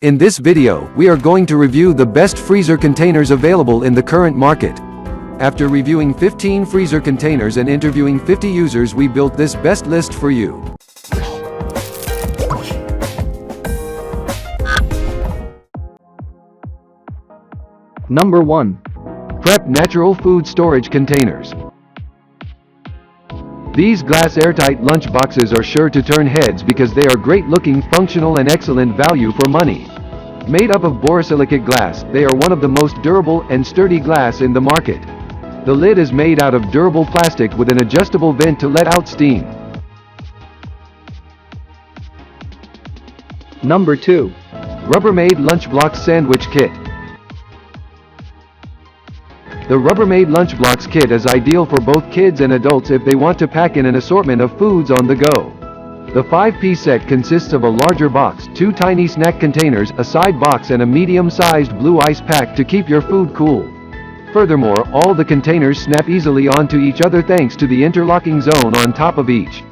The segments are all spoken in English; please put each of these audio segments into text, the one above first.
In this video, we are going to review the best freezer containers available in the current market. After reviewing 15 freezer containers and interviewing 50 users, we built this best list for you. Number 1. Prep Natural Food Storage Containers. These glass airtight lunch boxes are sure to turn heads because they are great looking, functional and excellent value for money. Made up of borosilicate glass, they are one of the most durable and sturdy glass in the market. The lid is made out of durable plastic with an adjustable vent to let out steam. Number 2. Rubbermaid Lunch Blocks Sandwich Kit. The Rubbermaid Lunchbox Kit is ideal for both kids and adults if they want to pack in an assortment of foods on the go. The 5-piece set consists of a larger box, 2 tiny snack containers, a side box and a medium-sized blue ice pack to keep your food cool. Furthermore, all the containers snap easily onto each other thanks to the interlocking zone on top of each.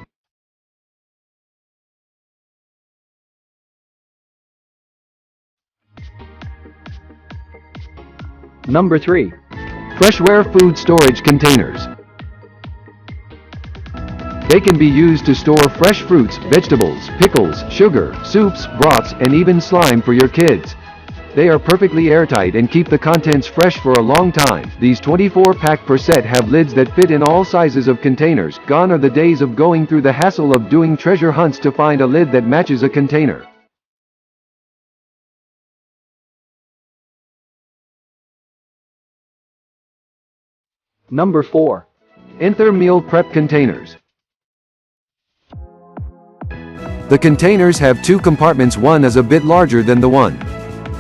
Number 3. Freshware Food Storage Containers. They can be used to store fresh fruits, vegetables, pickles, sugar, soups, broths, and even slime for your kids. They are perfectly airtight and keep the contents fresh for a long time. These 24-pack per set have lids that fit in all sizes of containers. Gone are the days of going through the hassle of doing treasure hunts to find a lid that matches a container. Number 4. Enther Meal Prep Containers. The containers have 2 compartments, one is a bit larger than the one.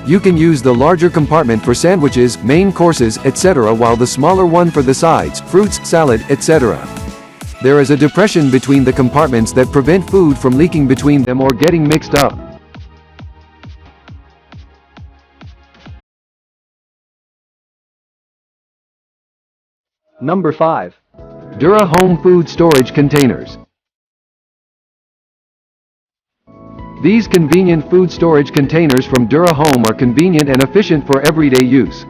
You can use the larger compartment for sandwiches, main courses, etc., while the smaller one for the sides, fruits, salad, etc. There is a depression between the compartments that prevent food from leaking between them or getting mixed up. Number 5. DuraHome Food Storage Containers. These convenient food storage containers from DuraHome are convenient and efficient for everyday use.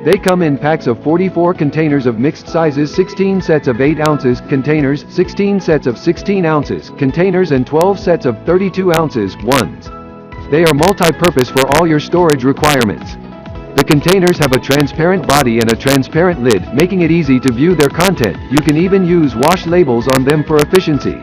They come in packs of 44 containers of mixed sizes, 16 sets of 8 ounces containers, 16 sets of 16 ounces containers, and 12 sets of 32 ounces ones. They are multi-purpose for all your storage requirements. The containers have a transparent body and a transparent lid, making it easy to view their content. You can even use wash labels on them for efficiency.